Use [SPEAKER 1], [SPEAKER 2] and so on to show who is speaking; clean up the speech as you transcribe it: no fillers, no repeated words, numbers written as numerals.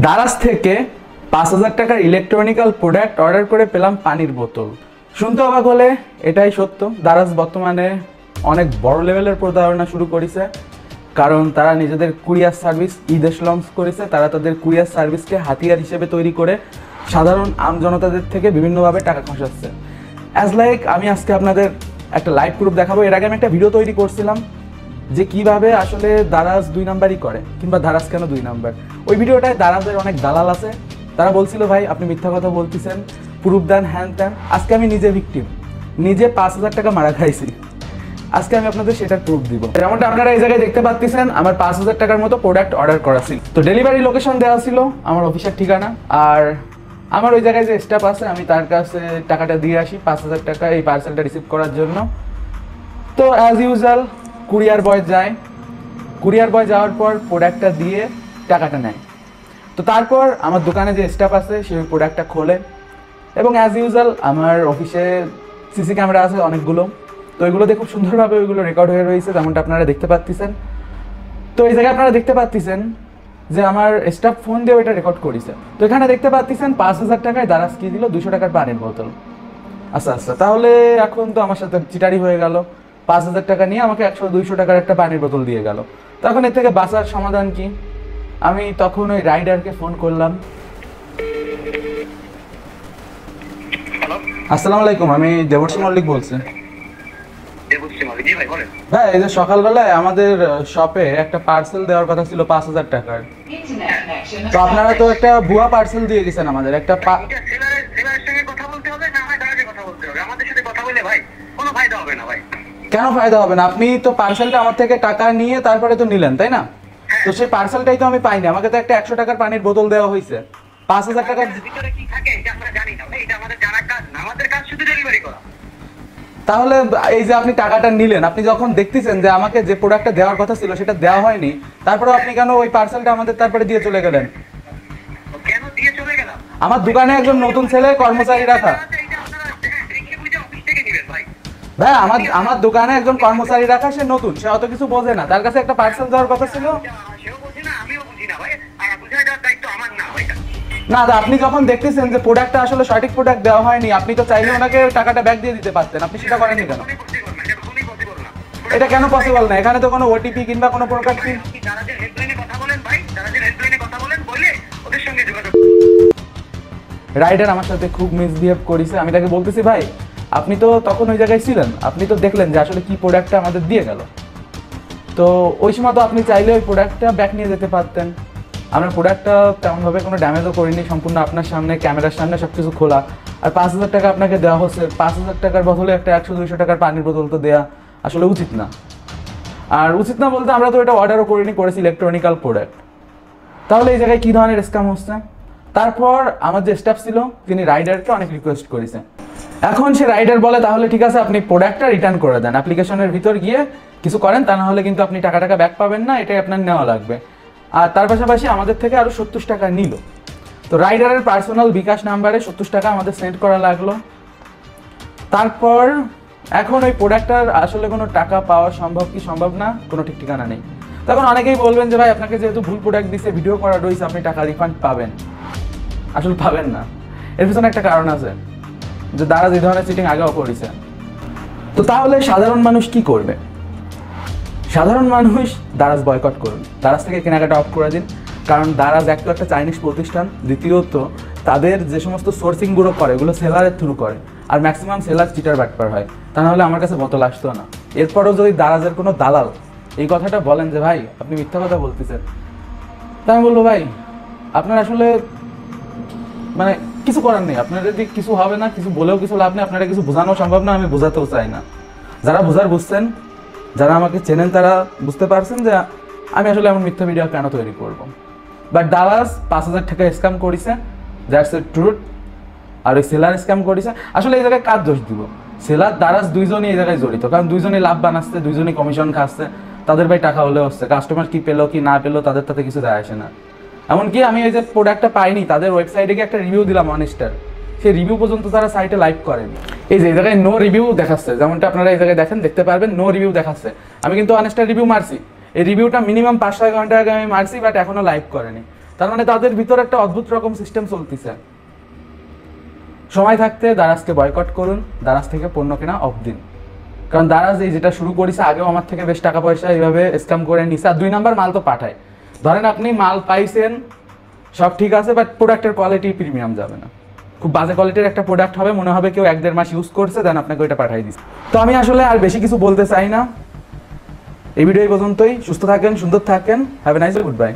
[SPEAKER 1] দারাজ থেকে ৫,০০০ টাকার electronical product order করে পেলাম পানির বোতল। শুনতে অবাক হলে এটাই সত্য, দারাজ বর্তমানে অনেক বড় লেভেলের প্রতারণা শুরু করেছে। কারণ তারা নিজেদের কুরিয়ার সার্ভিস ইদেশ লঞ্চ করেছে। তারা তাদের কুরিয়ার সার্ভিসকে হাতিয়ার হিসেবে তৈরি করে সাধারণ আমজনতাদের থেকে বিভিন্নভাবে টাকা খসাচ্ছে। অ্যাজ লাইক আমি আজকে আপনাদের একটা লাইভ প্রুফ দেখাবো। এর আগে আমি একটা ভিডিও তৈরি করছিলাম যে কিভাবে আসলে দারাজ ২ নাম্বারই করে, কিংবা দারাজ কেন ২ নাম্বার। ওই ভিডিওটায় দারাজের অনেক দালাল আছে, তারা বলছিল ভাই আপনি মিথ্যা কথা বলতেছেন, প্রুফ দেন, হ্যান ত্যান। আজকে আমি নিজে ভিকটিম, নিজে ৫,০০০ টাকা মারা খাইছি। আজকে আমি আপনাদের সেটার প্রুফ দিব। যেমনটা আপনারা এই জায়গায় দেখতে পাচ্ছেন, আমার ৫,০০০ টাকার মতো প্রোডাক্ট অর্ডার করা ছিল। তো ডেলিভারি লোকেশন দেওয়া ছিল আমার অফিসের ঠিকানা, আর আমার ওই জায়গায় যে স্টাফ আছে আমি তার কাছে টাকাটা দিয়ে আসি ৫,০০০ টাকা এই পার্সেলটা রিসিভ করার জন্য। তো অ্যাজ ইউজুয়াল কুরিয়ার বয় যায়, কুরিয়ার বয় যাওয়ার পর প্রোডাক্টটা দিয়ে টাকাটা নেয়। তো তারপর আমার দোকানে যে স্টাফ আছে সে ওই প্রোডাক্টটা খোলে, এবং অ্যাজ ইউজুয়াল আমার অফিসে সিসি ক্যামেরা আছে অনেকগুলো। তো ওইগুলোতে খুব সুন্দরভাবে ওইগুলো রেকর্ড হয়ে রয়েছে, যেমনটা আপনারা দেখতে পাচ্ছেন। তো এই জায়গায় আপনারা দেখতে পাচ্ছেন যে আমার স্টাফ ফোন দিয়ে ওইটা রেকর্ড করেছে। তো এখানে দেখতে পাচ্ছেন ৫,০০০ টাকায় দারাজ কি দিল, ২০০ টাকার পানির বোতল। আচ্ছা আচ্ছা, তাহলে এখন তো আমার সাথে চিটারি হয়ে গেল। ৫,০০০ টাকা নিয়ে আমাকে ১০০-২০০ টাকার একটা পানির বোতল দিয়ে গেল। তখন এর থেকে বাঁচার সমাধান কি? আমি তখন ওই রাইডারকে ফোন করলাম। আসসালামু আলাইকুম, আমি দেবর্ষী মল্লিক বলছি। ভাই এই যে সকালবেলায় আমাদের শপে একটা পার্সেল দেওয়ার কথা ছিল ৫,০০০ টাকার। তো আপনারা তো একটা ভুয়া পার্সেল দিয়ে গেছেন আমাদের। একটা কেন ফায়দা হবে না? আপনি তো পার্সেলটা আমার থেকে টাকা নিয়ে তারপরে তো নিলেন, তাই না? তো সেই পার্সেলটাই তো আমি পাইনি। আমাকে তো একটা ১০০ টাকার পানির বোতল দেওয়া হয়েছে। ৫,০০০ টাকার ভিতরে কি থাকে এটা আমরা জানি না ভাই, এটা আমাদের জানার কাজ না, আমাদের কাজ শুধু ডেলিভারি করা। তাহলে এই যে আপনি টাকাটা নিলেন, আপনি যখন দেখতেছেন যে আমাকে যে প্রোডাক্টটা দেওয়ার কথা ছিল সেটা দেওয়া হয়নি, তারপরে আপনি কেন ওই পার্সেলটা আমাদের তারপরে দিয়ে চলে গেলেন? কেন দিয়ে চলে গেলাম? আমার দোকানে একজন নতুন ছেলে কর্মচারী রাখা। ভাই আমার দোকানে একজন কর্মচারী রাখা, সে নতুন, সে অত কিছু বোঝে না। তার কাছে একটা পার্সেল দেওয়ার কথা ছিল। না আপনি যখন দেখতেছেন যে প্রোডাক্টটা আসলে সঠিক প্রোডাক্ট দেওয়া হয়নি, আপনি তো চাইলে ওনাকে টাকাটা ব্যাক দিয়ে দিতে পারতেন। আপনি সেটা করেননি কেন? এটা কেন পসিবল না? এখানে তো কোনো ওটিপি কিংবা কোনো প্রকার রাইডার আমার সাথে খুব মিসবিহেভ করেছে। আমি তাকে বলতেছি ভাই আপনি তো তখন ওই জায়গায় ছিলেন, আপনি তো দেখলেন যে আসলে কি প্রোডাক্টটা আমাদের দিয়ে গেল। তো ওই সময় তো আপনি চাইলে ওই প্রোডাক্টটা ব্যাক নিয়ে যেতে পারতেন। আমরা প্রোডাক্টটা তেমনভাবে কোনো ড্যামেজও করিনি, সম্পূর্ণ আপনার সামনে ক্যামেরার সামনে সব কিছু খোলা। আর ৫,০০০ টাকা আপনাকে দেওয়া হচ্ছে, ৫,০০০ টাকার বদলে একটা ১০০-২০০ টাকার পানির বোতল তো দেওয়া আসলে উচিত না। আর উচিত না বলতে আমরা তো এটা অর্ডারও করিনি, করেছি ইলেকট্রনিক্যাল প্রোডাক্ট। তাহলে এই জায়গায় কী ধরনের স্ক্যাম হচ্ছে? তারপর আমার যে স্টাফ ছিল তিনি রাইডারকে অনেক রিকোয়েস্ট করেছেন। এখন সে রাইডার বলে তাহলে ঠিক আছে আপনি প্রোডাক্টটা রিটার্ন করে দেন, অ্যাপ্লিকেশনের ভিতর গিয়ে কিছু করেন, তা না হলে কিন্তু আপনি টাকা ব্যাক পাবেন না, এটাই আপনার নেওয়া লাগবে। আর তার পাশাপাশি আমাদের থেকে আরও ৭০ টাকা নিল। তো রাইডারের পার্সোনাল বিকাশ নাম্বারে ৭০ টাকা আমাদের সেন্ড করা লাগলো। তারপর এখন ওই প্রোডাক্টটার আসলে কোনো টাকা পাওয়া সম্ভব কি সম্ভব না, কোনো ঠিক ঠিকানা নেই। তখন অনেকেই বলবেন যে ভাই আপনাকে যেহেতু ভুল প্রোডাক্ট দিচ্ছে, ভিডিও করা রয়েছে, আপনি টাকা রিফান্ড পাবেন। আসলে পাবেন না। এর পিছনে একটা কারণ আছে যে দারাজ এই ধরনের চিটিং আগেও করেছে। তো তাহলে সাধারণ মানুষ কি করবে? সাধারণ মানুষ দারাজ বয়কট করুন, দারাজ থেকে কেনাকাটা অফ করে দিন। কারণ দারাজ একটা চাইনিজ প্রতিষ্ঠান, দ্বিতীয়ত তাদের যে সমস্ত সোর্সিংগুলো করে এগুলো সেলারের থ্রু করে, আর ম্যাক্সিমাম সেলার চিটার বাটপার হয়। তা নাহলে আমার কাছে বোতল আসতো না। এরপরও যদি দারাজের কোনো দালাল এই কথাটা বলেন যে ভাই আপনি মিথ্যা কথা বলতেছেন, তা আমি বলবো ভাই আপনার আসলে মানে কিছু করার নেই। আপনার যদি কিছু হবে না, কিছু বলেও কিছু লাভ নেই, আপনারা কিছু বোঝানো সম্ভব না, আমি বোঝাতেও চাই না। যারা বোঝার বুঝছেন, যারা আমাকে চেনেন তারা বুঝতে পারছেন যে আমি আসলে এমন মিথ্যা ভিডিও কেন তৈরি করব। বাট দারাজ ৫,০০০ টাকা স্ক্যাম করেছে, দ্যাটস এ ট্রুথ। আর ওই সেলার স্ক্যাম করেছে। আসলে এই জায়গায় কার দোষ দিব? সেলার দারাজ দুইজনই এই জায়গায় জড়িত, কারণ দুইজনই লাভ বানাচ্ছে, দুইজনই কমিশন খাচ্ছে, তাদের ভাই টাকা হলে হচ্ছে। কাস্টমার কি পেলো কি না পেলো তাদের তাতে কিছু যায় আসে না। এমনকি আমি এই যে প্রোডাক্টটা পাইনি, তাদের ওয়েবসাইটে গিয়ে একটা রিভিউ দিলাম 1 স্টার, সেই রিভিউ পর্যন্ত তারা সাইটে লাইভ করেনি। এই যে এই জায়গায় নো রিভিউ দেখাচ্ছে, যেমনটা আপনারা এই জায়গায় দেখতে পারবেন, নো রিভিউ দেখাচ্ছে। আমি কিন্তু 1 স্টার রিভিউ মারছি, এই রিভিউটা মিনিমাম 5-6 ঘন্টা আগে আমি মারছি, বাট এখনো লাইভ করেনি। তার মানে তাদের ভিতরে একটা অদ্ভুত রকম সিস্টেম চলতেছে। সময় থাকতে দারাজকে বয়কট করুন, দারাজ থেকে পণ্য কেনা অফ দিন। কারণ দারাজ এই যেটা শুরু করেছে, আগেও আমার থেকে বেশ টাকা পয়সা এইভাবে স্ক্যাম করে নিছে। আর 2 নাম্বার, মাল তো পাঠায়। ধরেন আপনি মাল পাইছেন, সব ঠিক আছে, বাট প্রোডাক্টের কোয়ালিটি প্রিমিয়াম যাবে না, খুব বাজে কোয়ালিটির একটা প্রোডাক্ট হবে, মনে হবে কেউ 1-1.5 মাস ইউজ করছে, দেন আপনাকে ওইটা পাঠিয়ে দিচ্ছে। তো আমি আসলে আর বেশি কিছু বলতে চাই না, এই ভিডিও এই পর্যন্তই। সুস্থ থাকেন, সুন্দর থাকেন, have a nice day, good bye.